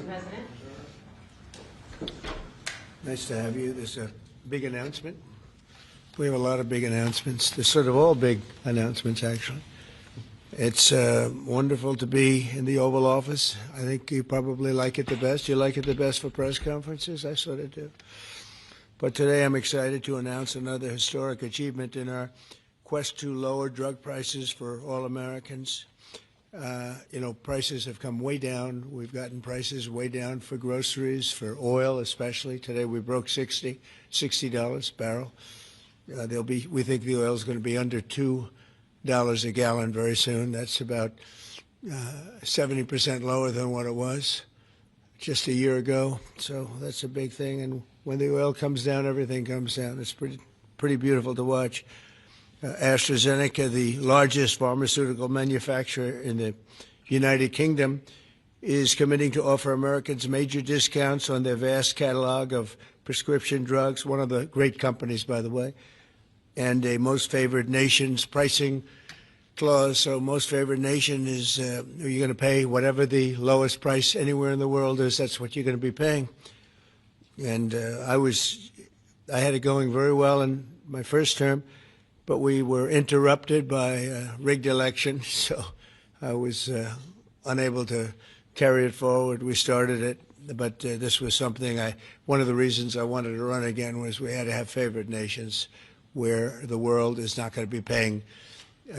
President. Nice to have you. There's a big announcement. We have a lot of big announcements. They're sort of all big announcements, actually. It's wonderful to be in the Oval Office. I think you probably like it the best. You like it the best for press conferences? I sort of do. But today I'm excited to announce another historic achievement in our quest to lower drug prices for all Americans. Prices have come way down. We've gotten prices way down for groceries, for oil especially. Today we broke $60 a barrel. We think the oil is going to be under $2 a gallon very soon. That's about 70% lower than what it was just a year ago. So that's a big thing. And when the oil comes down, everything comes down. It's pretty beautiful to watch. AstraZeneca, the largest pharmaceutical manufacturer in the United Kingdom, is committing to offer Americans major discounts on their vast catalog of prescription drugs, one of the great companies, by the way, and a most favored nation's pricing clause. So most favored nation is you're going to pay whatever the lowest price anywhere in the world is. That's what you're going to be paying. And I had it going very well in my first term, but we were interrupted by a rigged election, so I was unable to carry it forward. We started it, but this was something one of the reasons I wanted to run again was we had to have favored nations where the world is not going to be paying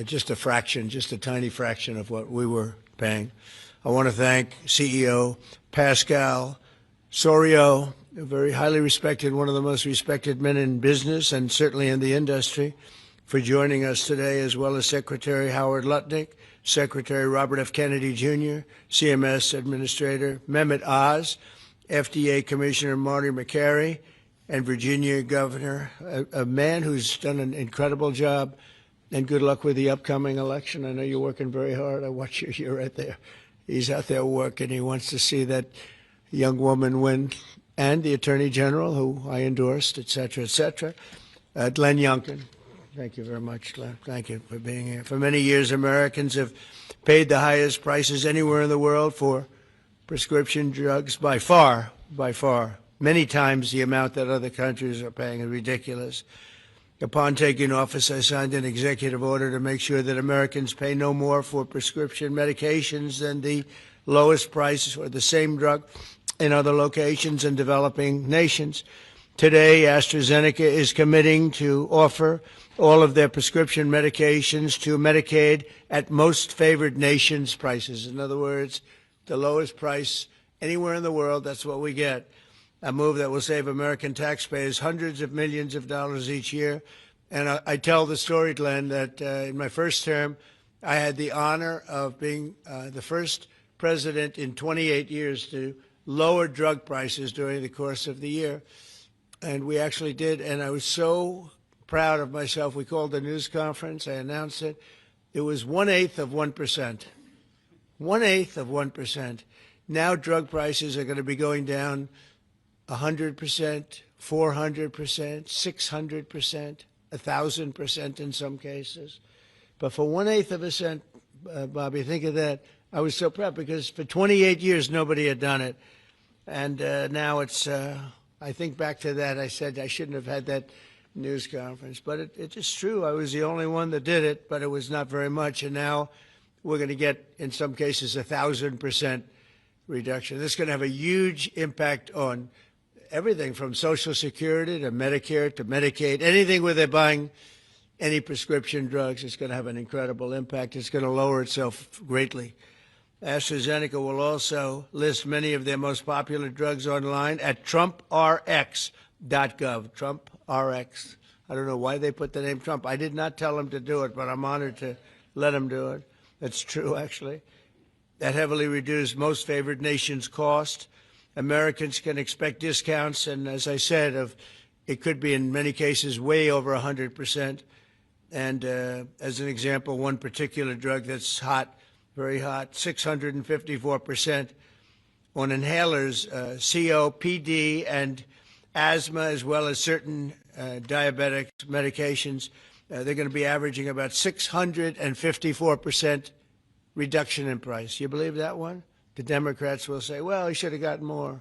just a fraction, just a tiny fraction of what we were paying. I want to thank CEO Pascal Soriot, a very highly respected, one of the most respected men in business and certainly in the industry, for joining us today, as well as Secretary Howard Lutnick, Secretary Robert F. Kennedy Jr., CMS Administrator Mehmet Oz, FDA Commissioner Marty McCary, and Virginia Governor, a man who's done an incredible job, and good luck with the upcoming election. I know you're working very hard. I watch you. You're right there. He's out there working. He wants to see that young woman win, and the Attorney General, who I endorsed, et cetera, et cetera. Glenn Youngkin. Thank you very much, Glenn. Thank you for being here. For many years, Americans have paid the highest prices anywhere in the world for prescription drugs by far, many times the amount that other countries are paying is ridiculous. Upon taking office, I signed an executive order to make sure that Americans pay no more for prescription medications than the lowest price or the same drug in other locations and developing nations. Today, AstraZeneca is committing to offer all of their prescription medications to Medicaid at most favored nations prices. In other words, the lowest price anywhere in the world, that's what we get. A move that will save American taxpayers hundreds of millions of dollars each year. And I tell the story, Glenn, that in my first term, I had the honor of being the first president in 28 years to lower drug prices during the course of the year. And we actually did, and I was so proud of myself. We called a news conference. I announced it. It was 1/8 of 1%. 1/8 of 1%. Now drug prices are going to be going down 100%, 400%, 600%, 1,000% in some cases. But for 1/8 of a cent, Bobby, think of that. I was so proud because for 28 years nobody had done it. And now it's, I think back to that, I said I shouldn't have had that news conference. But it's just true. I was the only one that did it, but it was not very much. And now we're going to get, in some cases, 1,000% reduction. This is going to have a huge impact on everything from Social Security to Medicare to Medicaid, anything where they're buying any prescription drugs. It's going to have an incredible impact. It's going to lower itself greatly. AstraZeneca will also list many of their most popular drugs online at TrumpRx.gov. TrumpRx. I don't know why they put the name Trump. I did not tell them to do it, but I'm honored to let them do it. That's true, actually. That heavily reduced most favored nations cost. Americans can expect discounts, and as I said, it could be in many cases way over 100%. And as an example, one particular drug that's hot, very hot, 654% on inhalers, COPD and asthma, as well as certain diabetic medications. They're going to be averaging about 654% reduction in price. You believe that one? The Democrats will say, well, he should have gotten more.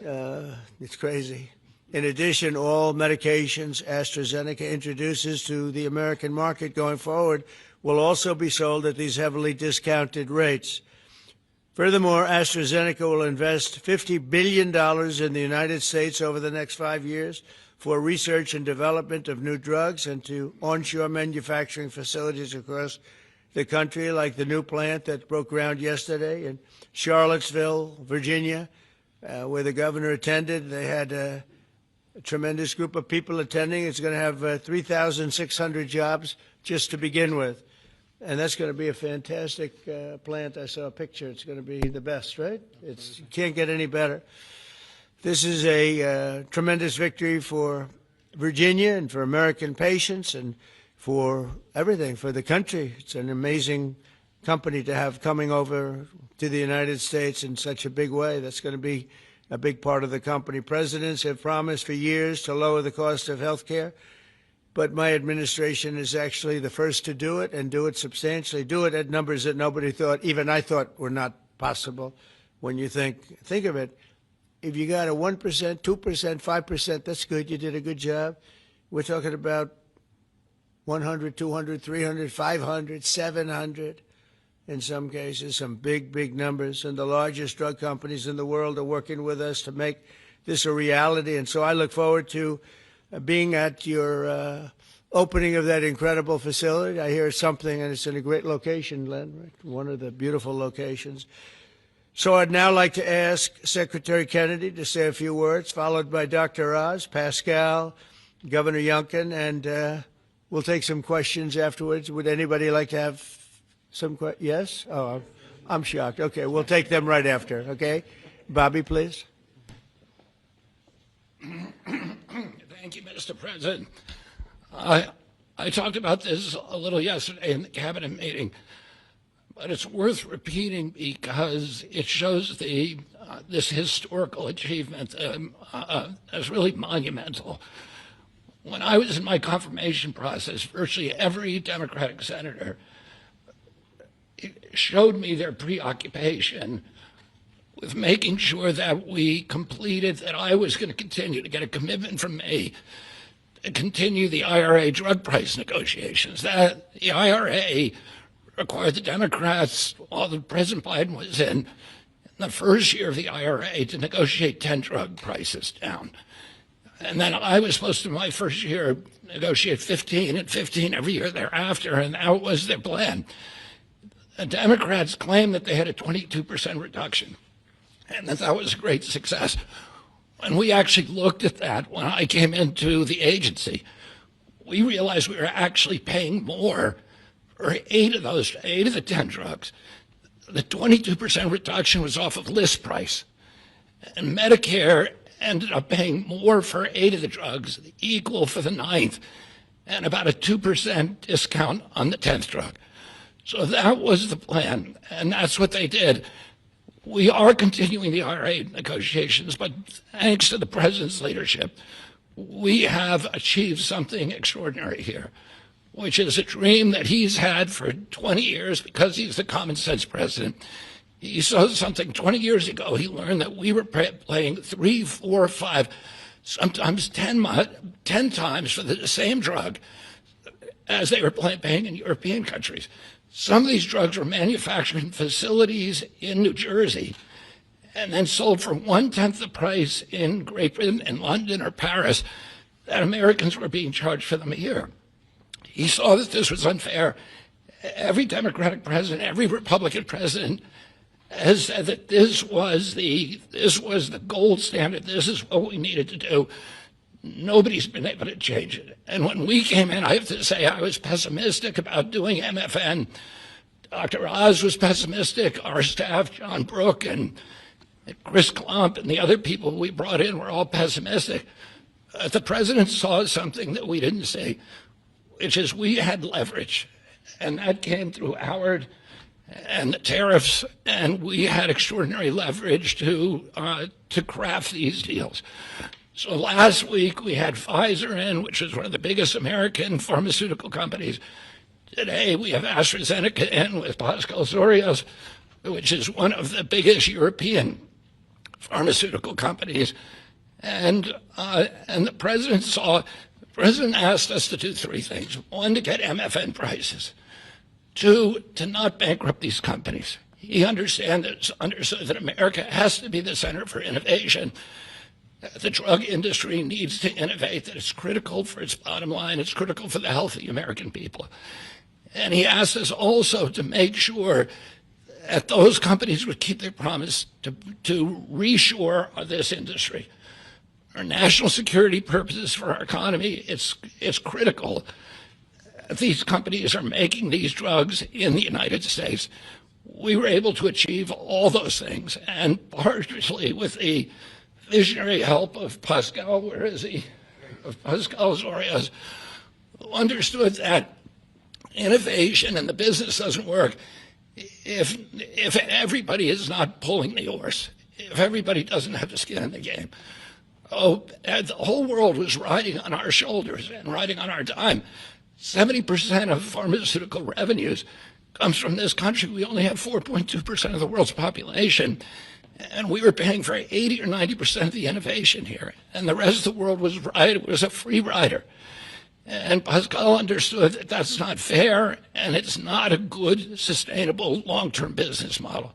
It's crazy. In addition, all medications AstraZeneca introduces to the American market going forward will also be sold at these heavily discounted rates. Furthermore, AstraZeneca will invest $50 billion in the United States over the next 5 years for research and development of new drugs and to onshore manufacturing facilities across the country, like the new plant that broke ground yesterday in Charlottesville, Virginia, where the governor attended. They had a tremendous group of people attending. It's going to have 3,600 jobs just to begin with. And that's going to be a fantastic plant. I saw a picture. It's going to be the best, right? You can't get any better. This is a tremendous victory for Virginia and for American patients and for everything, for the country. It's an amazing company to have coming over to the United States in such a big way. That's going to be a big part of the company. Presidents have promised for years to lower the cost of health care, but my administration is actually the first to do it and do it substantially, do it at numbers that nobody thought, even I thought, were not possible. When you think of it, if you got a 1%, 2%, 5%, that's good. You did a good job. We're talking about 100, 200, 300, 500, 700 in some cases, some big, big numbers. And the largest drug companies in the world are working with us to make this a reality. And so I look forward to being at your opening of that incredible facility. I hear something, and it's in a great location, Len, right? One of the beautiful locations. So I'd now like to ask Secretary Kennedy to say a few words, followed by Dr. Oz, Pascal, Governor Youngkin, and we'll take some questions afterwards. Would anybody like to have some questions? Yes? Oh, I'm shocked. Okay, we'll take them right after, okay? Bobby, please. Thank you, Mr. President. I talked about this a little yesterday in the cabinet meeting, but it's worth repeating because it shows this historical achievement as really monumental. When I was in my confirmation process, virtually every Democratic senator showed me their preoccupation with making sure that we completed, that I was going to continue to get a commitment from me to continue the IRA drug price negotiations. That the IRA required the Democrats, while the President Biden was in the first year of the IRA, to negotiate 10 drug prices down. And then I was supposed to, my first year, negotiate 15 and 15 every year thereafter, and that was their plan. The Democrats claimed that they had a 22% reduction, and that was a great success. When we actually looked at that, when I came into the agency, we realized we were actually paying more for 8 of the 10 drugs. The 22% reduction was off of list price, and Medicare ended up paying more for 8 of the drugs, equal for the 9th, and about a 2% discount on the 10th drug. So that was the plan, and that's what they did. We are continuing the IRA negotiations, but thanks to the president's leadership, we have achieved something extraordinary here, which is a dream that he's had for 20 years because he's the common sense president. He saw something 20 years ago. He learned that we were paying 3, 4, 5, sometimes 10 times for the same drug as they were paying in European countries. Some of these drugs were manufactured in facilities in New Jersey and then sold for 1/10 the price in Great Britain, in London or Paris, that Americans were being charged for them here. He saw that this was unfair. Every Democratic president, every Republican president has said that this was the gold standard. This is what we needed to do. Nobody's been able to change it. And when we came in, I have to say I was pessimistic about doing MFN. Dr. Oz was pessimistic. Our staff, John Brook and Chris Klump and the other people we brought in were all pessimistic. The president saw something that we didn't see, which is we had leverage. And that came through Howard and the tariffs, and we had extraordinary leverage to craft these deals. So last week we had Pfizer in, which is one of the biggest American pharmaceutical companies. Today we have AstraZeneca in with Pascal Sorios, which is one of the biggest European pharmaceutical companies. And the president asked us to do 3 things. 1, to get MFN prices. 2, to not bankrupt these companies. He understood that America has to be the center for innovation. The drug industry needs to innovate, that it's critical for its bottom line, it's critical for the health of the American people. And he asked us also to make sure that those companies would keep their promise to reshore this industry. For national security purposes, for our economy, it's critical. These companies are making these drugs in the United States. We were able to achieve all those things, and partially with the visionary help of Pascal, where is he? Of Pascal Sorios, who understood that innovation and the business doesn't work if everybody is not pulling the oars, if everybody doesn't have the skin in the game. The whole world was riding on our shoulders and riding on our dime. 70% of pharmaceutical revenues comes from this country. We only have 4.2% of the world's population, and we were paying for 80 or 90% of the innovation here, and the rest of the world was a free rider. And Pascal understood that that's not fair, and it's not a good, sustainable, long-term business model.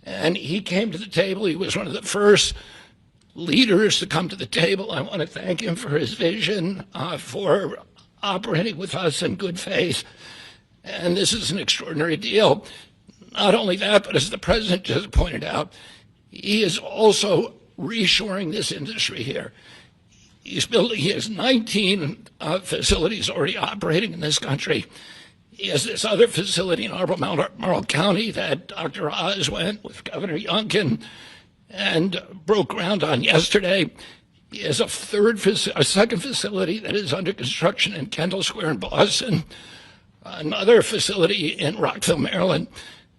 And he came to the table. He was one of the first leaders to come to the table. I want to thank him for his vision, for operating with us in good faith. And this is an extraordinary deal. Not only that, but as the president just pointed out, he is also reshoring this industry here. He has 19 facilities already operating in this country. He has this other facility in Marlborough County that Dr. Oz went with Governor Youngkin and broke ground on yesterday. He has a second facility that is under construction in Kendall Square in Boston, another facility in Rockville, Maryland,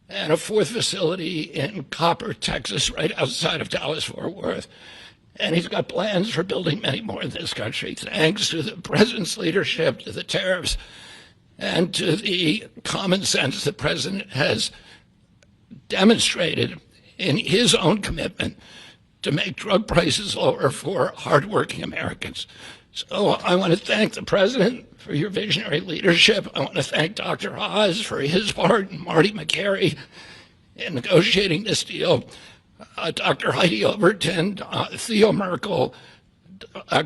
and a 4th facility in Copper, Texas, right outside of Dallas-Fort Worth. And he's got plans for building many more in this country, thanks to the president's leadership, to the tariffs, and to the common sense the president has demonstrated in his own commitment to make drug prices lower for hardworking Americans. So I want to thank the president for your visionary leadership. I want to thank Dr. Oz for his part, and Marty McCary in negotiating this deal. Dr. Heidi Overton, Theo Merkel,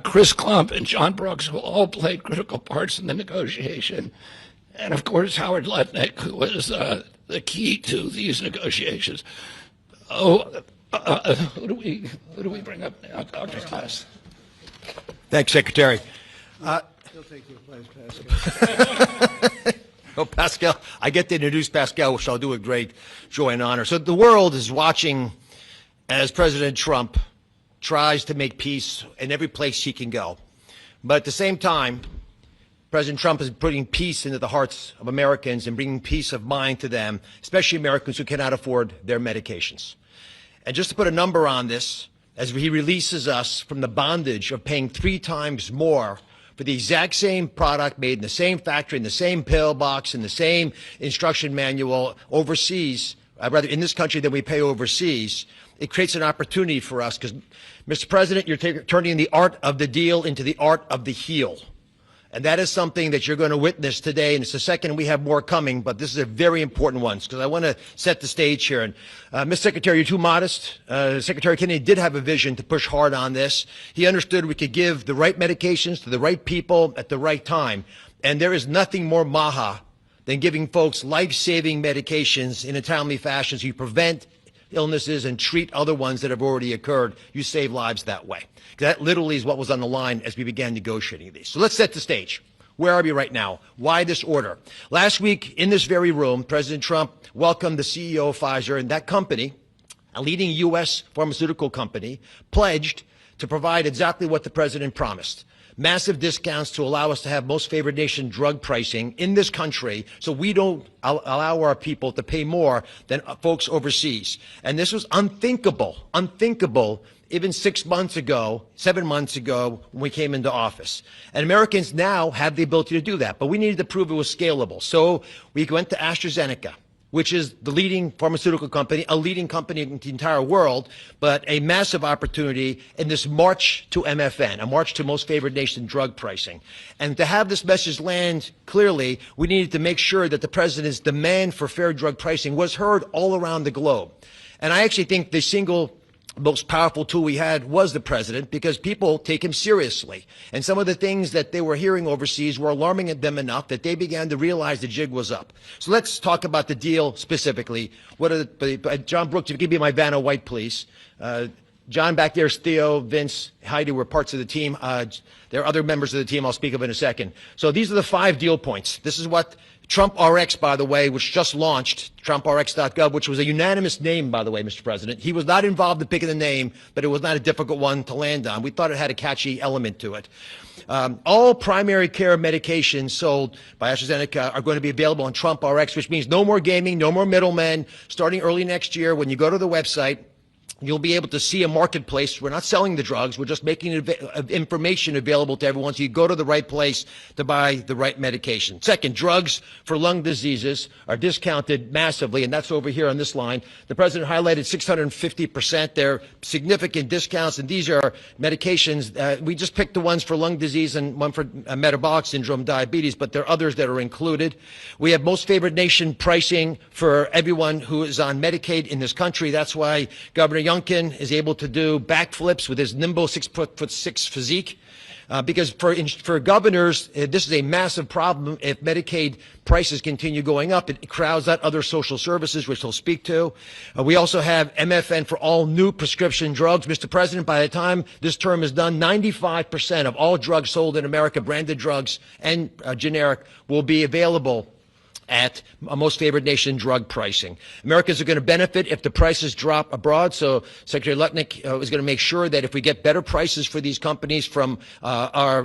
Chris Klump and John Brooks, who all played critical parts in the negotiation, and of course Howard Lutnick, who was the key to these negotiations. Who do we bring up now? Dr. Klaas. Thanks, Secretary. He'll take your place, Pascal. Oh, Pascal, I get to introduce Pascal, which I'll do with great joy and honor. So the world is watching as President Trump tries to make peace in every place he can go. But at the same time, President Trump is putting peace into the hearts of Americans and bringing peace of mind to them, especially Americans who cannot afford their medications. And just to put a number on this, as he releases us from the bondage of paying 3 times more for the exact same product made in the same factory, in the same pill box, in the same instruction manual overseas, rather in this country than we pay overseas, it creates an opportunity for us because, Mr. President, you're turning the art of the deal into the art of the heel. And that is something that you're going to witness today. And it's the second we have more coming, but this is a very important one because I want to set the stage here. And Mr. Secretary, you're too modest. Secretary Kennedy did have a vision to push hard on this. He understood we could give the right medications to the right people at the right time. And there is nothing more maha than giving folks life-saving medications in a timely fashion so you prevent illnesses and treat other ones that have already occurred. You save lives that way. That literally is what was on the line as we began negotiating these. So let's set the stage. Where are we right now? Why this order? Last week in this very room, President Trump welcomed the CEO of Pfizer, and that company, a leading U.S. pharmaceutical company, pledged to provide exactly what the president promised. Massive discounts to allow us to have most favored nation drug pricing in this country so we don't allow our people to pay more than folks overseas. And this was unthinkable even 6 months ago, 7 months ago when we came into office. And Americans now have the ability to do that, but we needed to prove it was scalable. So we went to AstraZeneca, which is the leading pharmaceutical company, a leading company in the entire world, but a massive opportunity in this march to MFN, a march to most favored nation drug pricing. And to have this message land clearly, we needed to make sure that the president's demand for fair drug pricing was heard all around the globe. And I actually think the single most powerful tool we had was the president because people take him seriously. And some of the things that they were hearing overseas were alarming them enough that they began to realize the jig was up. So let's talk about the deal specifically. What are John Brooks, if you give me my Vanna White, please. John back there is Theo, Vince, Heidi were parts of the team. There are other members of the team I'll speak of in a second. So these are the 5 deal points. This is what Trump RX, by the way, which just launched, TrumpRx.gov, which was a unanimous name, by the way, Mr. President. He was not involved in picking the name, but it was not a difficult one to land on. We thought it had a catchy element to it. All primary care medications sold by AstraZeneca are going to be available on Trump RX, which means no more gaming, no more middlemen. Starting early next year, when you go to the website, you'll be able to see a marketplace. We're not selling the drugs. We're just making information available to everyone so you go to the right place to buy the right medication. Second, drugs for lung diseases are discounted massively, and that's over here on this line. The president highlighted 650%. They're significant discounts, and these are medications. We just picked the ones for lung disease and one for metabolic syndrome, diabetes, but there are others that are included. We have most favored nation pricing for everyone who is on Medicaid in this country. That's why Governor Youngkin is able to do backflips with his nimble 6'6" physique. Because for governors, this is a massive problem. If Medicaid prices continue going up, it crowds out other social services, which he'll speak to. We also have MFN for all new prescription drugs. Mr. President, by the time this term is done, 95% of all drugs sold in America, branded drugs and generic, will be available at most favored nation drug pricing. Americans are going to benefit if the prices drop abroad. So Secretary Lutnick is going to make sure that if we get better prices for these companies from our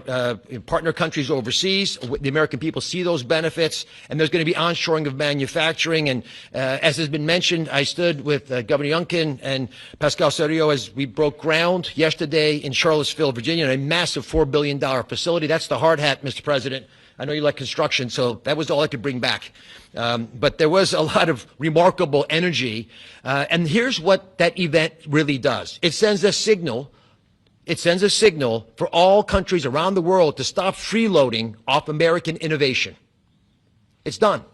partner countries overseas, the American people see those benefits, and there's going to be onshoring of manufacturing. And as has been mentioned, I stood with Governor Youngkin and Pascal Soriot as we broke ground yesterday in Charlottesville, Virginia, a massive $4 billion facility. That's the hard hat, Mr. President. I know you like construction, so that was all I could bring back. But there was a lot of remarkable energy. And here's what that event really does. It sends a signal. It sends a signal for all countries around the world to stop freeloading off American innovation. It's done.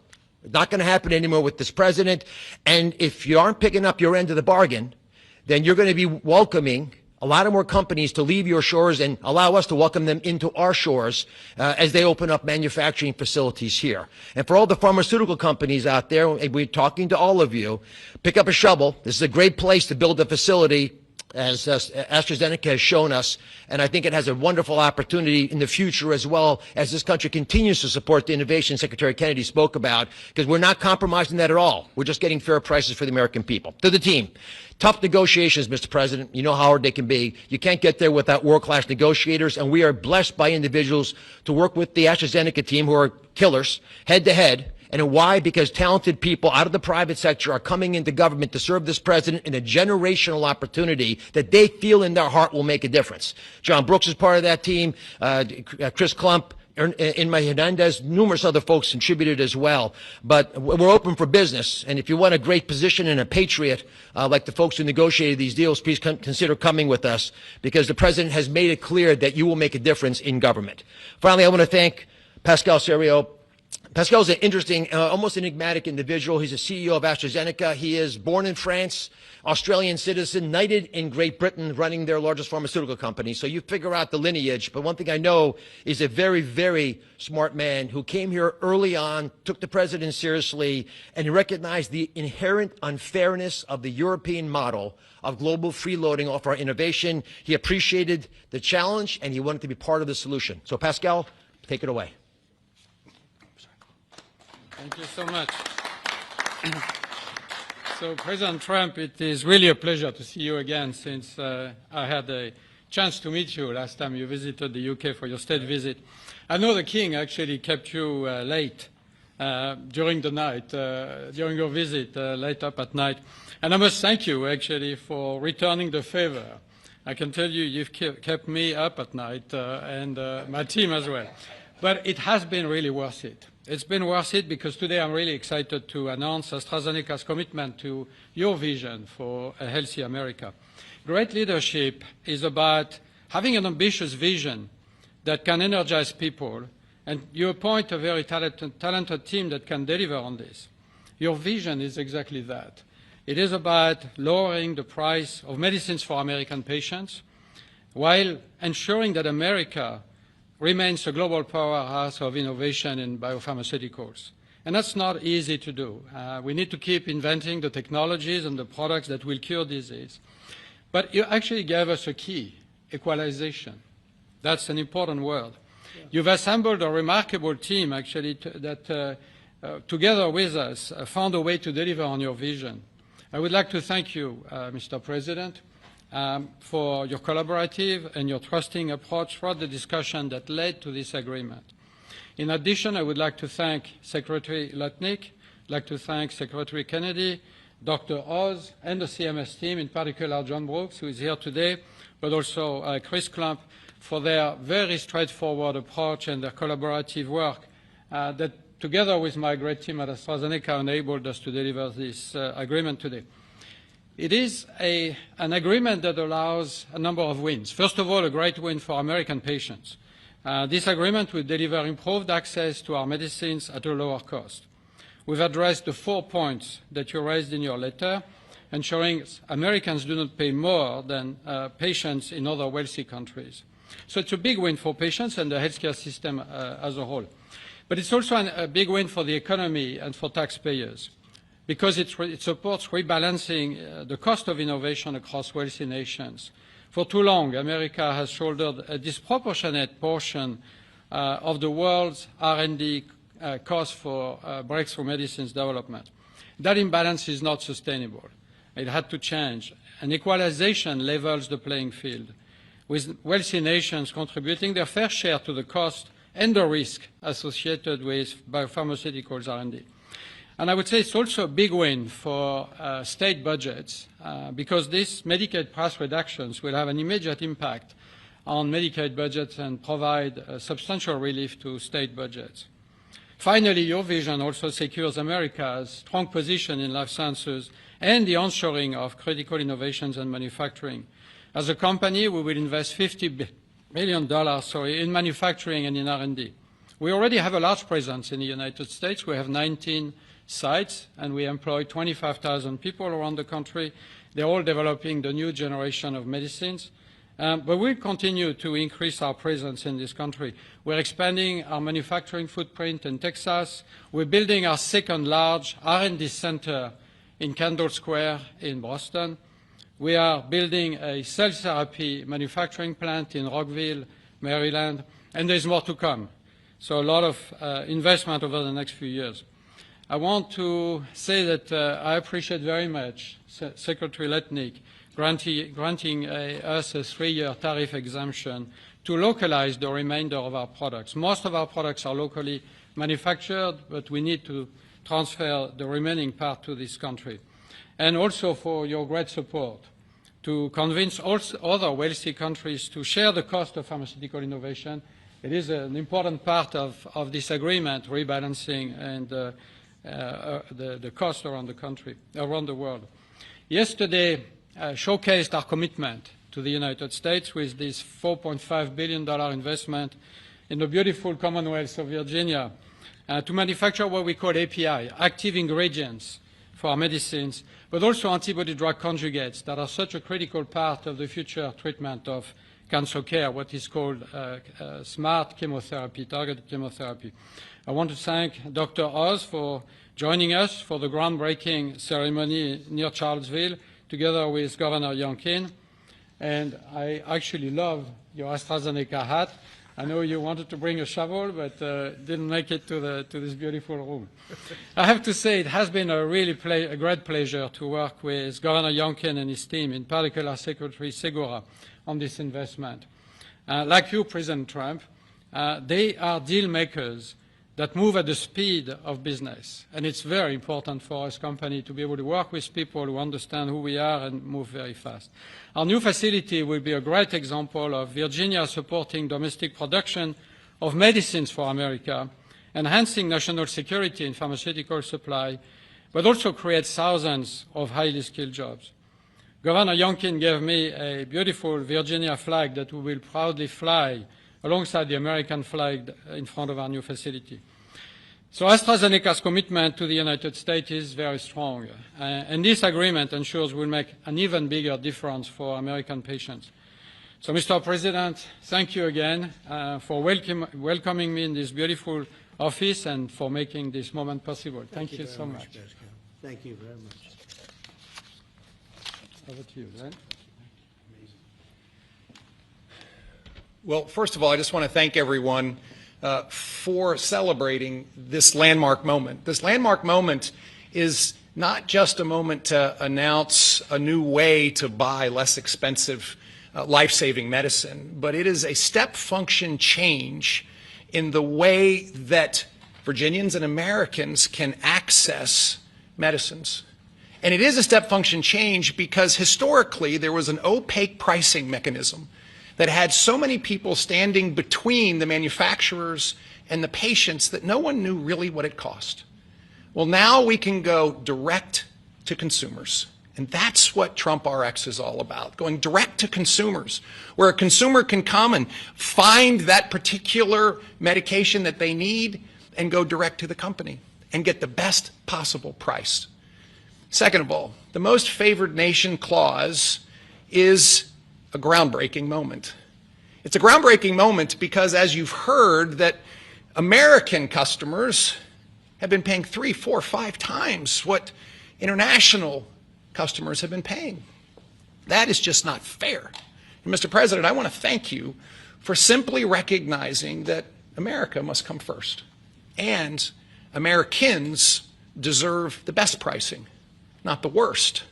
It's not going to happen anymore with this president. And if you aren't picking up your end of the bargain, then you're going to be welcoming a lot of more companies to leave your shores and allow us to welcome them into our shores as they open up manufacturing facilities here. And for all the pharmaceutical companies out there, we're talking to all of you, pick up a shovel. This is a great place to build a facility, as AstraZeneca has shown us, and I think it has a wonderful opportunity in the future as well as this country continues to support the innovation Secretary Kennedy spoke about, because we're not compromising that at all. We're just getting fair prices for the American people. To the team, tough negotiations, Mr. President. You know how hard they can be. You can't get there without world-class negotiators, and we are blessed by individuals to work with the AstraZeneca team who are killers, head-to-head. And why? Because talented people out of the private sector are coming into government to serve this president in a generational opportunity that they feel in their heart will make a difference. John Brooks is part of that team. Chris Klump, Inma Hernandez, numerous other folks contributed as well. But we're open for business. And if you want a great position and a patriot, like the folks who negotiated these deals, please consider coming with us, because the president has made it clear that you will make a difference in government. Finally, I want to thank Pascal Sérieux. Pascal's an interesting, almost enigmatic individual. He's a CEO of AstraZeneca. He is born in France, Australian citizen, knighted in Great Britain, running their largest pharmaceutical company. So you figure out the lineage. But one thing I know is a very, very smart man who came here early on, took the president seriously, and he recognized the inherent unfairness of the European model of global freeloading off our innovation. He appreciated the challenge, and he wanted to be part of the solution. So Pascal, take it away. Thank you so much. So, President Trump, it is really a pleasure to see you again, since I had a chance to meet you last time you visited the UK for your state visit. I know the King actually kept you late during the night, during your visit, late up at night. And I must thank you, actually, for returning the favor. I can tell you, you've kept me up at night, and my team as well. But it has been really worth it. It's been worth it because today I'm really excited to announce AstraZeneca's commitment to your vision for a healthy America. Great leadership is about having an ambitious vision that can energize people, and you appoint a very talented team that can deliver on this. Your vision is exactly that. It is about lowering the price of medicines for American patients while ensuring that America remains a global powerhouse of innovation in biopharmaceuticals. And that's not easy to do. We need to keep inventing the technologies and the products that will cure disease. But you actually gave us a key, equalization. That's an important word. Yeah. You've assembled a remarkable team, actually, that together with us found a way to deliver on your vision. I would like to thank you, Mr. President, for your collaborative and your trusting approach throughout the discussion that led to this agreement. In addition, I would like to thank Secretary Lutnick, I'd like to thank Secretary Kennedy, Dr. Oz, and the CMS team, in particular John Brooks, who is here today, but also Chris Klump, for their very straightforward approach and their collaborative work that, together with my great team at AstraZeneca, enabled us to deliver this agreement today. It is an agreement that allows a number of wins. First of all, a great win for American patients. This agreement will deliver improved access to our medicines at a lower cost. We've addressed the 4 points that you raised in your letter, ensuring Americans do not pay more than patients in other wealthy countries. So it's a big win for patients and the healthcare system as a whole. But it's also a big win for the economy and for taxpayers, because it supports rebalancing the cost of innovation across wealthy nations. For too long, America has shouldered a disproportionate portion of the world's R&D cost for breakthrough medicines development. That imbalance is not sustainable. It had to change. And equalization levels the playing field, with wealthy nations contributing their fair share to the cost and the risk associated with biopharmaceuticals R&D. And I would say it's also a big win for state budgets because these Medicaid price reductions will have an immediate impact on Medicaid budgets and provide substantial relief to state budgets. Finally, your vision also secures America's strong position in life sciences and the onshoring of critical innovations and manufacturing. As a company, we will invest $50 billion in manufacturing and in R&D. We already have a large presence in the United States. We have 19 sites, and we employ 25,000 people around the country. They're all developing the new generation of medicines. But we'll continue to increase our presence in this country. We're expanding our manufacturing footprint in Texas. We're building our second large R&D center in Kendall Square in Boston. We are building a cell therapy manufacturing plant in Rockville, Maryland, and there's more to come. So a lot of investment over the next few years. I want to say that I appreciate very much Secretary Letnick granting us a 3-year tariff exemption to localize the remainder of our products. Most of our products are locally manufactured, but we need to transfer the remaining part to this country. And also for your great support to convince also other wealthy countries to share the cost of pharmaceutical innovation. It is an important part of this agreement, rebalancing and the cost around the country, around the world. Yesterday showcased our commitment to the United States with this $4.5 billion investment in the beautiful Commonwealth of Virginia to manufacture what we call API, active ingredients for our medicines, but also antibody-drug conjugates that are such a critical part of the future treatment of cancer care, what is called smart chemotherapy, targeted chemotherapy. I want to thank Dr. Oz for joining us for the groundbreaking ceremony near Charlottesville, together with Governor Youngkin. And I actually love your AstraZeneca hat. I know you wanted to bring a shovel, but didn't make it to this beautiful room. I have to say it has been a great pleasure to work with Governor Youngkin and his team, in particular Secretary Segura, on this investment. Like you, President Trump, they are deal makers that move at the speed of business. And it's very important for us company to be able to work with people who understand who we are and move very fast. Our new facility will be a great example of Virginia supporting domestic production of medicines for America, enhancing national security in pharmaceutical supply, but also creates thousands of highly skilled jobs. Governor Youngkin gave me a beautiful Virginia flag that we will proudly fly alongside the American flag in front of our new facility. So AstraZeneca's commitment to the United States is very strong, and this agreement ensures we'll make an even bigger difference for American patients. So, Mr. President, thank you again for welcoming me in this beautiful office and for making this moment possible. Thank you so much. Pascal. Thank you very much. Over to you, Glenn. Well, first of all, I just want to thank everyone for celebrating this landmark moment. This landmark moment is not just a moment to announce a new way to buy less expensive life-saving medicine, but it is a step function change in the way that Virginians and Americans can access medicines. And it is a step function change because historically there was an opaque pricing mechanism that had so many people standing between the manufacturers and the patients that no one knew really what it cost. Well, now we can go direct to consumers. And that's what Trump Rx is all about, going direct to consumers, where a consumer can come and find that particular medication that they need and go direct to the company and get the best possible price. Second of all, the most favored nation clause is a groundbreaking moment. It's a groundbreaking moment because, as you've heard, that American customers have been paying 3, 4, 5 times what international customers have been paying. That is just not fair. And Mr. President, I want to thank you for simply recognizing that America must come first. And Americans deserve the best pricing, not the worst.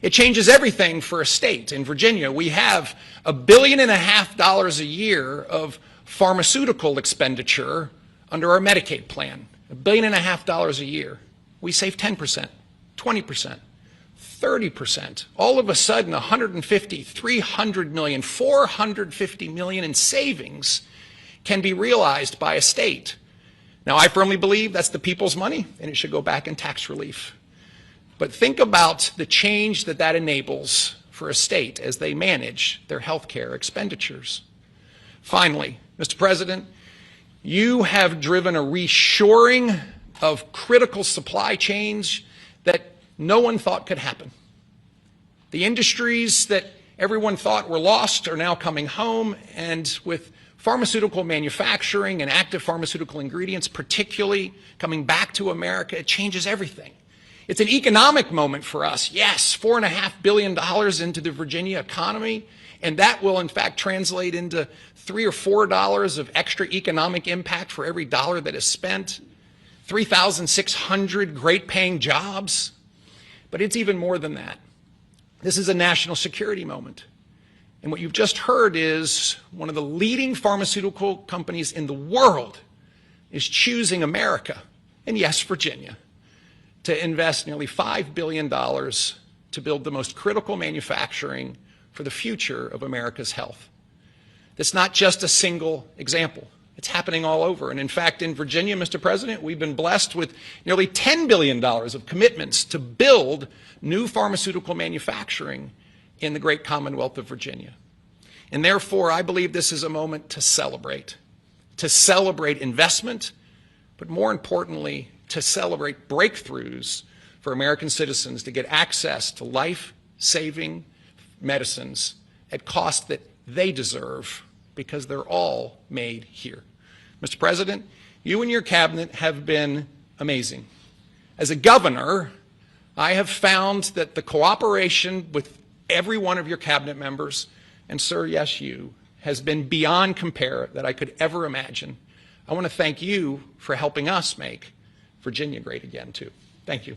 It changes everything for a state. In Virginia, we have $1.5 billion a year of pharmaceutical expenditure under our Medicaid plan. $1.5 billion a year. We save 10%, 20%, 30%. All of a sudden, 150, 300 million, 450 million in savings can be realized by a state. Now, I firmly believe that's the people's money, and it should go back in tax relief. But think about the change that that enables for a state as they manage their health care expenditures. Finally, Mr. President, you have driven a reshoring of critical supply chains that no one thought could happen. The industries that everyone thought were lost are now coming home, and with pharmaceutical manufacturing and active pharmaceutical ingredients particularly coming back to America, it changes everything. It's an economic moment for us. Yes, $4.5 billion into the Virginia economy, and that will in fact translate into $3 or $4 of extra economic impact for every dollar that is spent, 3,600 great paying jobs. But it's even more than that. This is a national security moment. And what you've just heard is one of the leading pharmaceutical companies in the world is choosing America, and yes, Virginia, to invest nearly $5 billion to build the most critical manufacturing for the future of America's health. That's not just a single example. It's happening all over. And in fact, in Virginia, Mr. President, we've been blessed with nearly $10 billion of commitments to build new pharmaceutical manufacturing in the great Commonwealth of Virginia. And therefore, I believe this is a moment to celebrate investment, but more importantly, to celebrate breakthroughs for American citizens to get access to life-saving medicines at cost that they deserve, because they're all made here. Mr. President, you and your cabinet have been amazing. As a governor, I have found that the cooperation with every one of your cabinet members, and sir, yes, you, has been beyond compare that I could ever imagine. I want to thank you for helping us make Virginia great again, too. Thank you.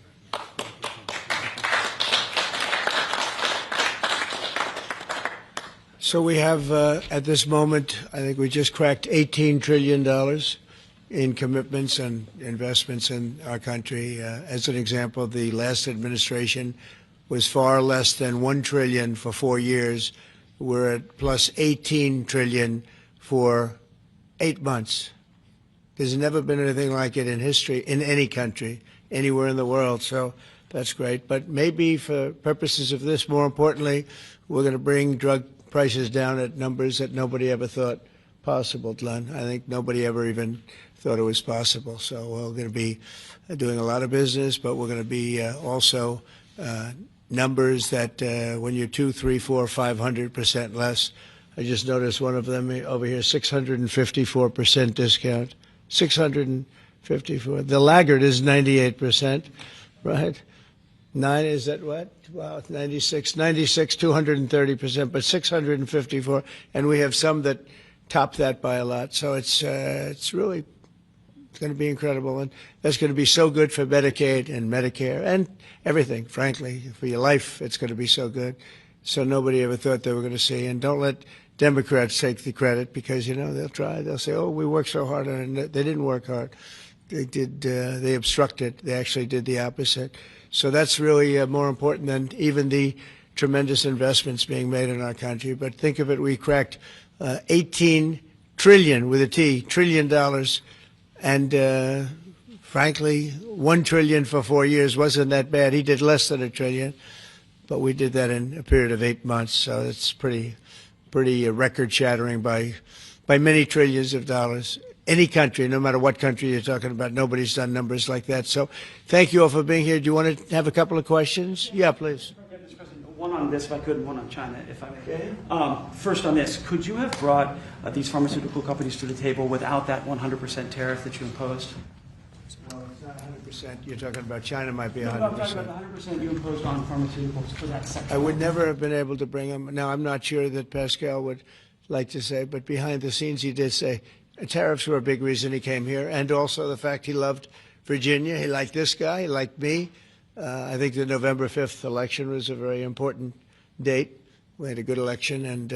So we have, at this moment, I think we just cracked $18 trillion in commitments and investments in our country. As an example, the last administration was far less than $1 trillion for 4 years. We're at plus $18 trillion for 8 months. There's never been anything like it in history in any country, anywhere in the world. So that's great. But maybe for purposes of this, more importantly, we're going to bring drug prices down at numbers that nobody ever thought possible, Glenn. I think nobody ever even thought it was possible. So we're going to be doing a lot of business, but we're going to be also numbers that when you're 2, 3, 4, 500% less. I just noticed one of them over here, 654% discount. 654. The laggard is 98%, right? 9 is that what? Wow, it's 96, 230%, but 654, and we have some that top that by a lot. So it's really going to be incredible, and that's going to be so good for Medicaid and Medicare and everything. Frankly, for your life, it's going to be so good. So nobody ever thought they were going to see. And don't let Democrats take the credit, because they'll try. They'll say, "Oh, we worked so hard on it." They didn't work hard. They did. They obstructed. They actually did the opposite. So that's really more important than even the tremendous investments being made in our country. But think of it, we cracked 18 trillion with a T, trillion dollars, and frankly, 1 trillion for 4 years wasn't that bad. He did less than a trillion, but we did that in a period of 8 months. So it's pretty record-shattering by many trillions of dollars. Any country, no matter what country you're talking about, nobody's done numbers like that. So thank you all for being here. Do you want to have a couple of questions? Yeah, please. Mr. President, one on this, if I could, and one on China, if I may. Okay. First on this, could you have brought these pharmaceutical companies to the table without that 100% tariff that you imposed? No, it's not 100%. You're talking about China might be 100%. No, I'm talking about the 100% you imposed on pharmaceuticals for that section. I would never have been able to bring them. Now, I'm not sure that Pascal would like to say, but behind the scenes he did say, tariffs were a big reason he came here, and also the fact he loved Virginia. He liked this guy. He liked me. I think the November 5th election was a very important date. We had a good election, and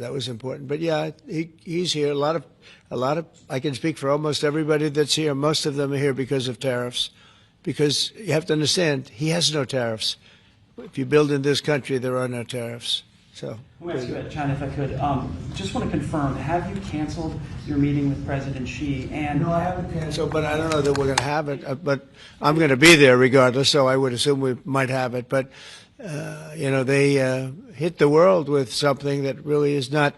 that was important. But yeah, he's here. A lot of. I can speak for almost everybody that's here. Most of them are here because of tariffs, because you have to understand he has no tariffs. If you build in this country, there are no tariffs. So. I want to ask you about China, if I could. Just want to confirm, have you canceled your meeting with President Xi? And no, I haven't canceled, but I don't know that we're going to have it. But I'm going to be there regardless, so I would assume we might have it. But, they hit the world with something that really is not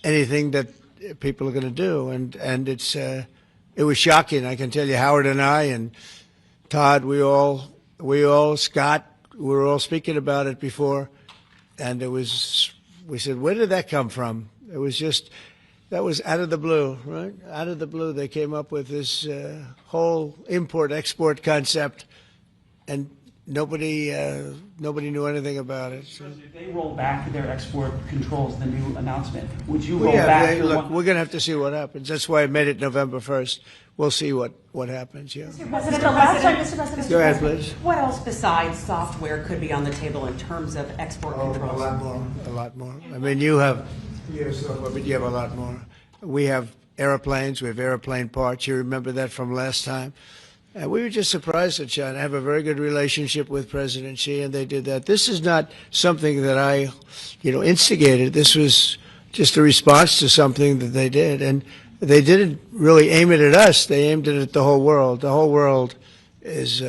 anything that people are going to do. And it was shocking. I can tell you, Howard and I and Todd, Scott, we were all speaking about it before. And it was we said, where did that come from? It was just, that was out of the blue, right? Out of the blue, they came up with this whole import-export concept, and nobody knew anything about it. So. If they roll back their export controls, the new announcement, would you roll back? Look, we're going to have to see what happens. That's why I made it November 1st. We'll see what happens, yeah. Mr. President, Go ahead, please. what else besides software could be on the table in terms of export controls? A lot more. I mean, you have software, but you have a lot more. We have airplanes. We have airplane parts. You remember that from last time. And we were just surprised at China. I have a very good relationship with President Xi, and they did that. This is not something that I, instigated. This was just a response to something that they did. And they didn't really aim it at us. They aimed it at the whole world. The whole world is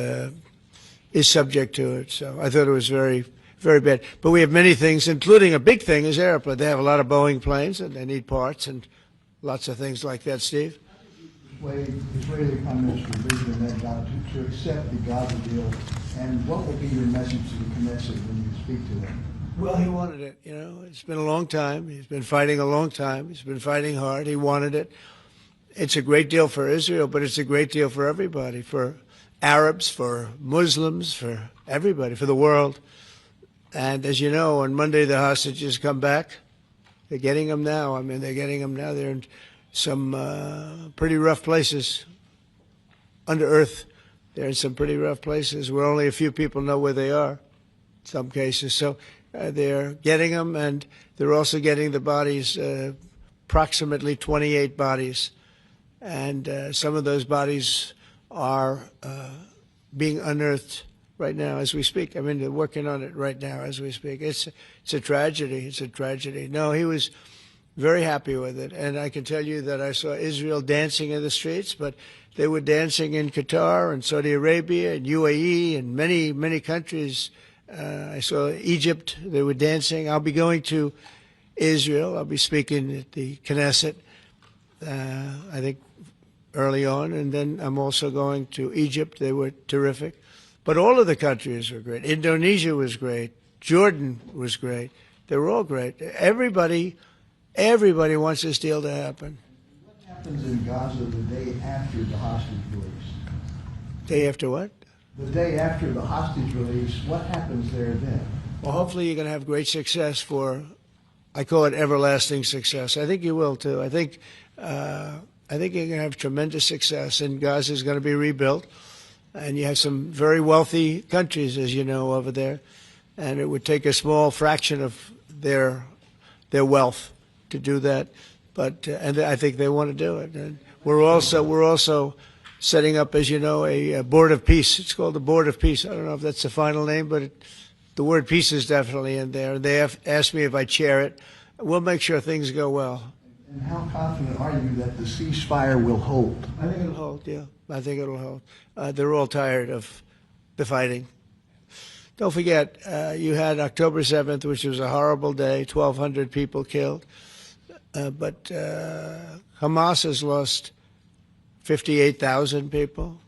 subject to it. So I thought it was very, very bad. But we have many things, including a big thing is airplane. They have a lot of Boeing planes, and they need parts and lots of things like that. Steve? Israeli Prime Minister Benjamin Netanyahu to accept the Gaza deal, and what will be your message to the Knesset when you speak to them? Well, he wanted it. It's been a long time. He's been fighting a long time. He's been fighting hard. He wanted it. It's a great deal for Israel, but it's a great deal for everybody, for Arabs, for Muslims, for everybody, for the world. And as you know, on Monday the hostages come back. They're getting them now. I mean, they're getting them now. They're in some pretty rough places under earth. They're in some pretty rough places where only a few people know where they are, in some cases. So they're getting them, and they're also getting the bodies, approximately 28 bodies. And some of those bodies are being unearthed right now as we speak. I mean, they're working on it right now as we speak. It's a tragedy. It's a tragedy. No, he was very happy with it. And I can tell you that I saw Israel dancing in the streets, but they were dancing in Qatar and Saudi Arabia and UAE and many, many countries. I saw Egypt. They were dancing. I'll be going to Israel. I'll be speaking at the Knesset, I think, early on. And then I'm also going to Egypt. They were terrific. But all of the countries were great. Indonesia was great. Jordan was great. They were all great. Everybody wants this deal to happen. What happens in Gaza the day after the hostage release? Day after what? The day after the hostage release, what happens there then? Well, hopefully you're going to have great success I call it everlasting success. I think you will, too. I think you're going to have tremendous success, and Gaza is going to be rebuilt. And you have some very wealthy countries, as you know, over there. And it would take a small fraction of their wealth to do that. But and I think they want to do it. And we're also setting up, as you know, a board of peace. It's called the Board of Peace. I don't know if that's the final name, but the word peace is definitely in there. They have asked me if I chair it. We'll make sure things go well. And how confident are you that the ceasefire will hold? I think it'll hold, yeah. I think it'll hold. They're all tired of the fighting. Don't forget, you had October 7th, which was a horrible day, 1,200 people killed. But Hamas has lost 58,000 people.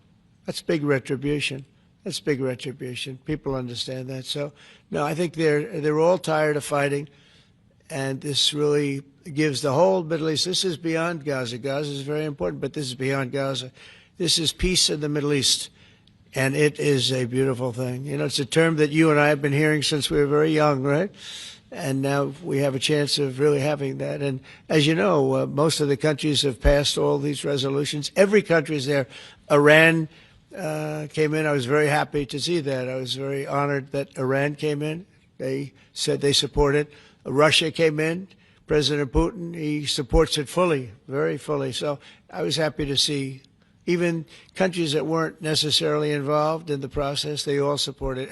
That's big retribution. That's big retribution. People understand that. So, no, I think they're all tired of fighting. And this really gives the whole Middle East, this is beyond Gaza. Gaza is very important, but this is beyond Gaza. This is peace in the Middle East, and it is a beautiful thing. It's a term that you and I have been hearing since we were very young, right? And now we have a chance of really having that. And as you know, most of the countries have passed all these resolutions. Every country is there. Iran came in. I was very happy to see that. I was very honored that Iran came in. They said they support it. Russia came in. President Putin, he supports it fully, very fully. So I was happy to see even countries that weren't necessarily involved in the process, they all support it.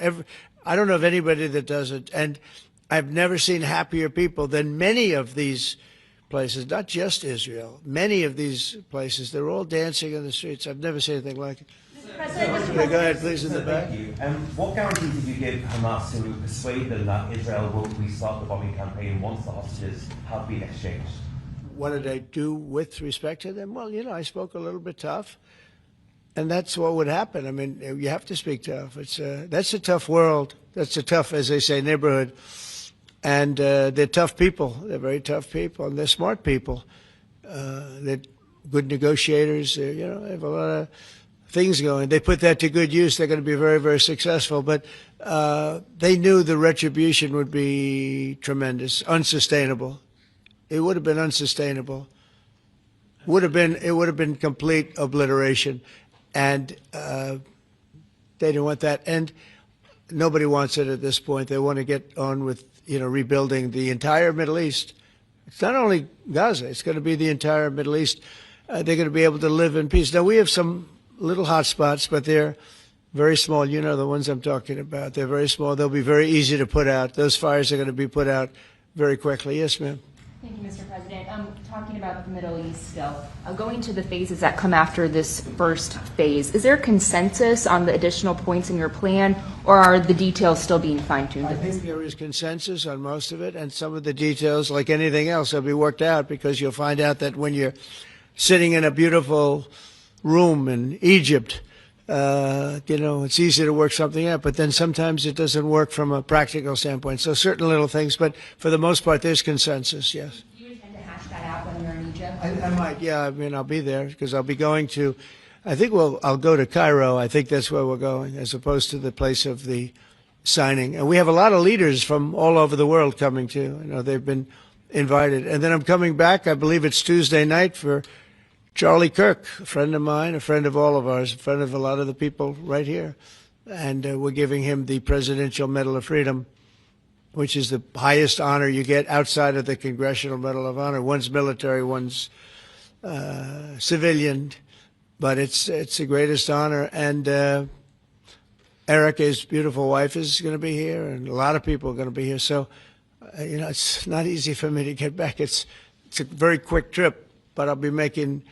I don't know of anybody that doesn't. And I've never seen happier people than many of these places, not just Israel. Many of these places, they're all dancing in the streets. I've never seen anything like it. Yeah, go ahead, please, in the back. Thank you. What guarantee did you give Hamas to persuade them that Israel will restart the bombing campaign once the hostages have been exchanged? What did I do with respect to them? Well, I spoke a little bit tough, and that's what would happen. I mean, you have to speak tough. That's a tough world. That's a tough, as they say, neighborhood. And they're tough people. They're very tough people, and they're smart people. They're good negotiators. They have a lot of things going. They put that to good use. They're going to be very, very successful. But they knew the retribution would be tremendous, unsustainable. It would have been unsustainable. It would have been complete obliteration, and they didn't want that. And nobody wants it at this point. They want to get on with rebuilding the entire Middle East. It's not only Gaza. It's going to be the entire Middle East. They're going to be able to live in peace. Now, we have some little hot spots, but they're very small. You know the ones I'm talking about. They're very small. They'll be very easy to put out. Those fires are going to be put out very quickly. Yes, ma'am. Thank you, Mr. President. Talking about the Middle East still, going to the phases that come after this first phase, is there consensus on the additional points in your plan, or are the details still being fine-tuned? I think there is consensus on most of it, and some of the details, like anything else, will be worked out, because you'll find out that when you're sitting in a beautiful room in Egypt, it's easy to work something out, but then sometimes it doesn't work from a practical standpoint. So certain little things, but for the most part, there's consensus, yes. Do you intend to hash that out when you're in Egypt? I might, yeah. I mean, I'll be there because I'll be going to, I'll go to Cairo. I think that's where we're going, as opposed to the place of the signing. And we have a lot of leaders from all over the world coming too. They've been invited. And then I'm coming back, I believe it's Tuesday night, for Charlie Kirk, a friend of mine, a friend of all of ours, a friend of a lot of the people right here. And we're giving him the Presidential Medal of Freedom, which is the highest honor you get outside of the Congressional Medal of Honor. One's military, one's civilian, but it's the greatest honor. And Erica, his beautiful wife, is going to be here, and a lot of people are going to be here. So, it's not easy for me to get back. It's a very quick trip, but I'll be making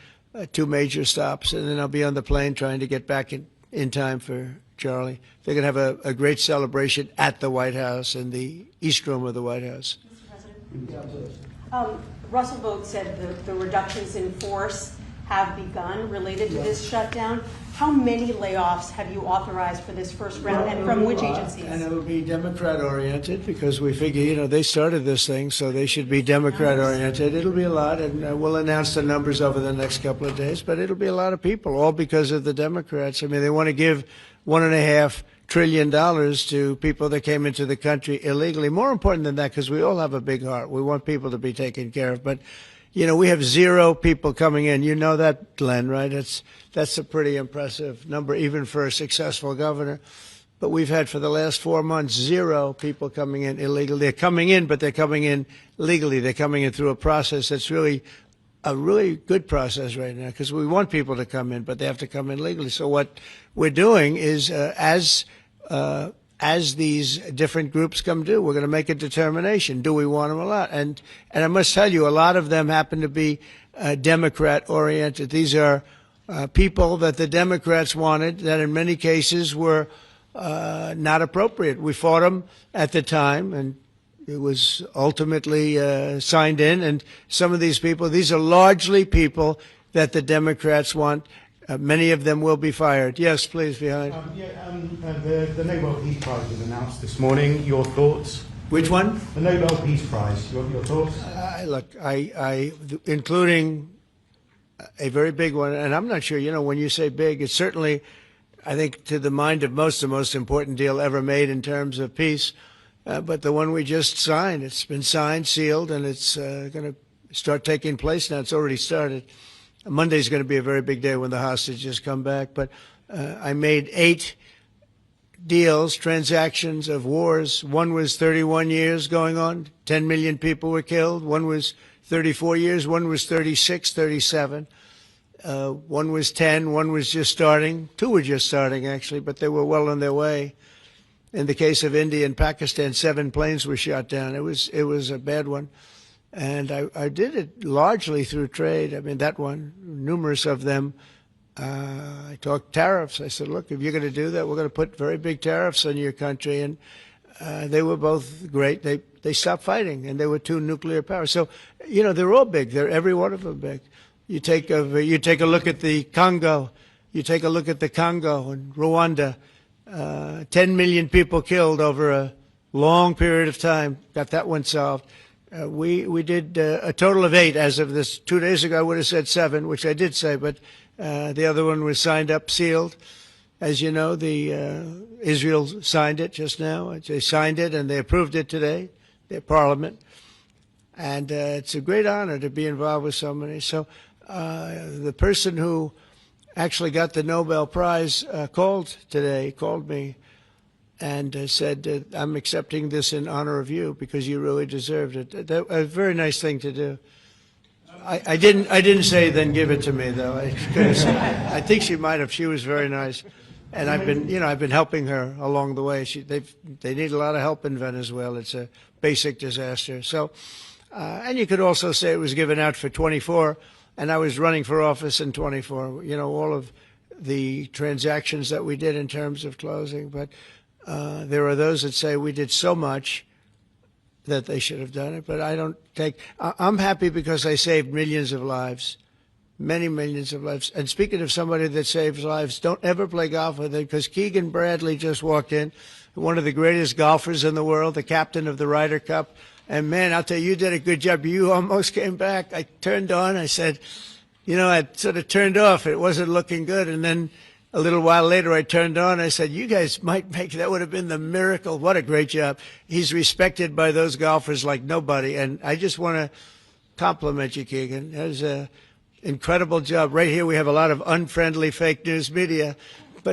2 major stops, and then I'll be on the plane trying to get back in time for Charlie. They're going to have a great celebration at the White House, in the East Room of the White House. Mr. President? Russell Vogt said the reductions in force have begun related to this shutdown. How many layoffs have you authorized for this first round, and from which agencies? And it will be Democrat-oriented, because we figure, they started this thing, so they should be Democrat-oriented. It'll be a lot, and we'll announce the numbers over the next couple of days, but it'll be a lot of people, all because of the Democrats. I mean, they want to give $1.5 trillion to people that came into the country illegally. More important than that, because we all have a big heart. We want people to be taken care of, but we have 0 people coming in. You know that, Glenn, right? That's a pretty impressive number, even for a successful governor. But we've had, for the last 4 months, 0 people coming in illegally. They're coming in, but they're coming in legally. They're coming in through a process that's really a really good process right now, because we want people to come in, but they have to come in legally. So what we're doing is, as these different groups come due, we're going to make a determination. Do we want them a lot? And I must tell you, a lot of them happen to be Democrat-oriented. These are people that the Democrats wanted, that in many cases were not appropriate. We fought them at the time, and it was ultimately signed in. And some of these people, these are largely people that the Democrats want. Many of them will be fired. Yes, please, behind. The Nobel Peace Prize was announced this morning. Your thoughts? Which one? The Nobel Peace Prize. Your thoughts? Look, including a very big one, and I'm not sure, when you say big, it's certainly, I think, to the mind of most, the most important deal ever made in terms of peace. But the one we just signed, it's been signed, sealed, and it's going to start taking place now. It's already started. Monday's going to be a very big day when the hostages come back. But I made 8 deals, transactions of wars. One was 31 years going on. 10 million people were killed. One was 34 years. One was 36, 37. One was 10. One was just starting. 2 were just starting, actually, but they were well on their way. In the case of India and Pakistan, 7 planes were shot down. It was a bad one. And I did it largely through trade. I mean, that one, numerous of them. I talked tariffs. I said, look, if you're going to do that, we're going to put very big tariffs on your country. And they were both great. They stopped fighting, and they were 2 nuclear powers. So, they're all big. They're every one of them big. You take a look at the Congo. You take a look at the Congo and Rwanda. 10 million people killed over long period of time, got that one solved. We did a total of 8 as of this. 2 days ago, I would have said 7, which I did say, but the other one was signed up, sealed. As you know, Israel signed it just now. They signed it and they approved it today, their parliament. And it's a great honor to be involved with so many. So the person who actually got the Nobel Prize called me and said, I'm accepting this in honor of you because you really deserved it. That a very nice thing to do. I didn't say then give it to me though. I think she might have. She was very nice. And I've been helping her along the way. They need a lot of help in Venezuela. It's a basic disaster. So, and you could also say it was given out for 24, and I was running for office in 24. You know, all of the transactions that we did in terms of closing. But there are those that say we did so much that they should have done it. But I don't take. I'm happy because I saved millions of lives. Many millions of lives. And speaking of somebody that saves lives, don't ever play golf with him because Keegan Bradley just walked in, one of the greatest golfers in the world, the captain of the Ryder Cup. And, man, I'll tell you, you did a good job. You almost came back. I turned on. I said, I sort of turned off. It wasn't looking good. And then a little while later I turned on. I said, you guys might make that would have been the miracle. What a great job. He's respected by those golfers like nobody. And I just want to compliment you, Keegan. That was a incredible job. Right here we have a lot of unfriendly fake news media,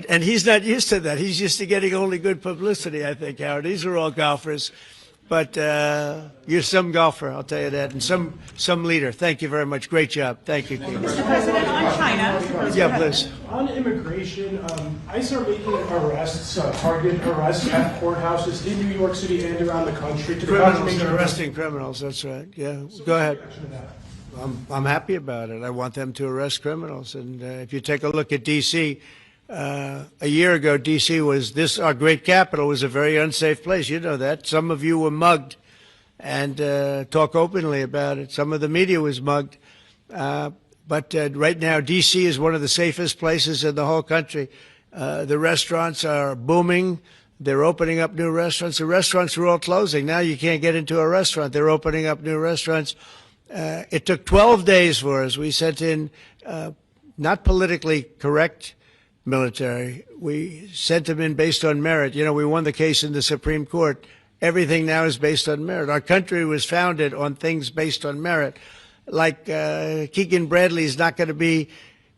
and he's not used to that. He's used to getting only good publicity, I think, Howard. These are all golfers. But you're some golfer, I'll tell you that, and some leader. Thank you very much. Great job. Thank you, Keegan. Mr. President, on China. Yeah, please. On immigration, ICE are making arrests, target arrests at courthouses in New York City and around the country. Criminals are arresting criminals, that's right. Yeah, go ahead. I'm happy about it. I want them to arrest criminals. And if you take a look at D.C., a year ago, D.C. was our great capital was a very unsafe place. You know that. Some of you were mugged and talk openly about it. Some of the media was mugged. But right now, D.C. is one of the safest places in the whole country. The restaurants are booming. They're opening up new restaurants. The restaurants were all closing. Now you can't get into a restaurant. They're opening up new restaurants. It took 12 days for us. We sent in not politically correct military. We sent them in based on merit. We won the case in the Supreme Court. Everything now is based on merit. Our country was founded on things based on merit. Like Keegan Bradley is not going to be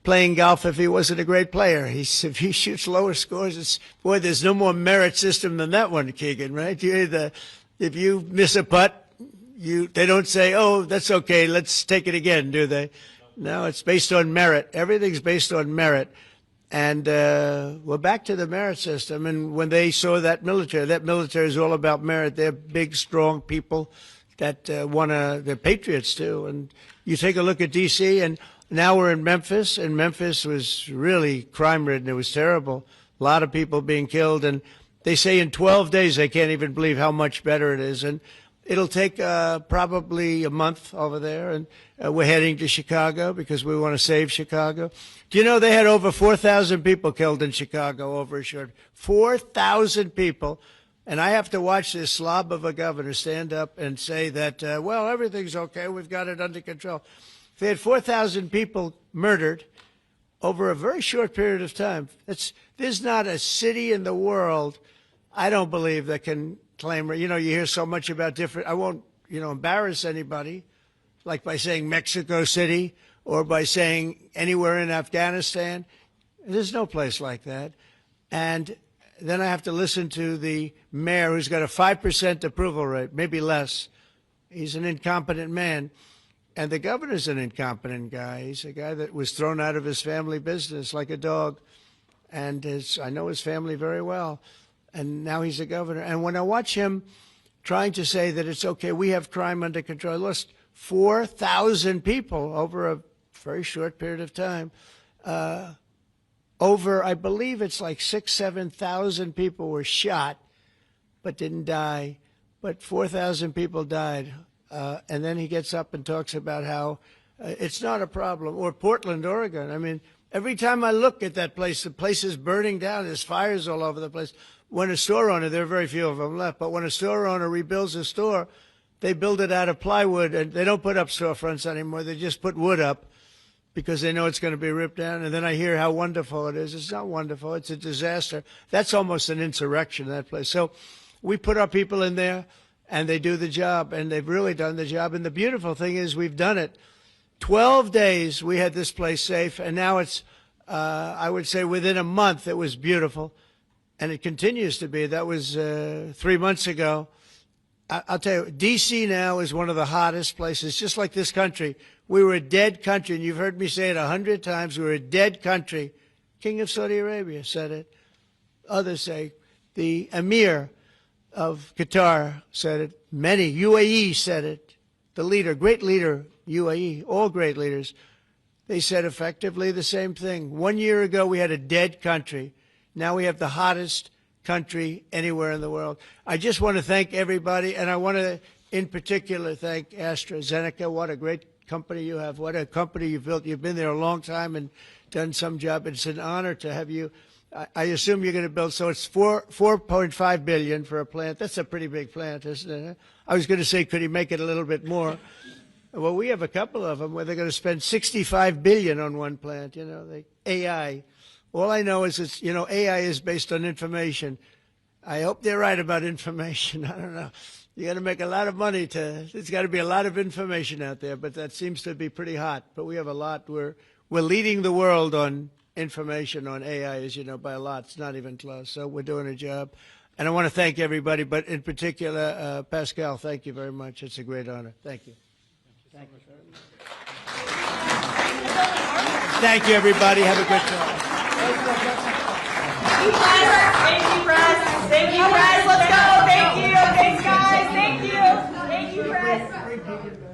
playing golf if he wasn't a great player. If he shoots lower scores, there's no more merit system than that one, Keegan, right? If you miss a putt, they don't say, oh, that's okay, let's take it again, do they? No, it's based on merit. Everything's based on merit. And we're back to the merit system. And when they saw that military is all about merit. They're big, strong people that they're patriots too. And you take a look at D.C., and now we're in Memphis, and Memphis was really crime-ridden. It was terrible. A lot of people being killed. And they say in 12 days they can't even believe how much better it is. And it'll take probably a month over there, and we're heading to Chicago because we want to save Chicago. Do you know they had over 4,000 people killed in Chicago over a short 4,000 people, and I have to watch this slob of a governor stand up and say that, well, everything's okay, we've got it under control. They had 4,000 people murdered over a very short period of time. There's not a city in the world, I don't believe, that can claim, you hear so much about different, I won't, embarrass anybody, like by saying Mexico City or by saying anywhere in Afghanistan. There's no place like that. And then I have to listen to the mayor who's got a 5% approval rate, maybe less. He's an incompetent man. And the governor's an incompetent guy. He's a guy that was thrown out of his family business like a dog. And I know his family very well. And now he's a governor. And when I watch him trying to say that it's okay, we have crime under control, I lost 4,000 people over a very short period of time. I believe it's like 6,000, 7,000 people were shot but didn't die. But 4,000 people died. And then he gets up and talks about how it's not a problem. Or Portland, Oregon. I mean, every time I look at that place, the place is burning down. There's fires all over the place. when a store owner, there are very few of them left, but when a store owner rebuilds a store, they build it out of plywood, and they don't put up storefronts anymore. They just put wood up because they know it's going to be ripped down. And then I hear how wonderful it is. It's not wonderful. It's a disaster. That's almost an insurrection, that place. So we put our people in there, and they do the job, and they've really done the job. And the beautiful thing is we've done it. 12 days we had this place safe, and now it's, I would say within a month it was beautiful, and it continues to be. That was 3 months ago. I'll tell you, D.C. now is one of the hottest places, just like this country. We were a dead country, and you've heard me say it 100 times. We were a dead country. King of Saudi Arabia said it. Others say the Emir of Qatar said it. Many. UAE said it. The leader, great leader, UAE, all great leaders. They said effectively the same thing. 1 year ago, we had a dead country. Now we have the hottest country anywhere in the world. I just want to thank everybody, and I want to, in particular, thank AstraZeneca. What a great company you have. What a company you've built. You've been there a long time and done some job. It's an honor to have you. I assume you're going to build, so it's $4.5 billion for a plant. That's a pretty big plant, isn't it? I was going to say, could he make it a little bit more? Well, we have a couple of them where they're going to spend $65 billion on one plant, AI. All I know is it's, AI is based on information. I hope they're right about information. I don't know. You got to make a lot of money there's got to be a lot of information out there, but that seems to be pretty hot. But we have a lot. We're leading the world on information on AI, as you know, by a lot. It's not even close. So we're doing a job. And I want to thank everybody, but in particular, Pascal, thank you very much. It's a great honor. Thank you. Thank you very much. Thank you, everybody. Have a good time. Thank you, press. Thank you, press. Let's go. Thank you. Thanks, guys. Thank you. Thank you, press.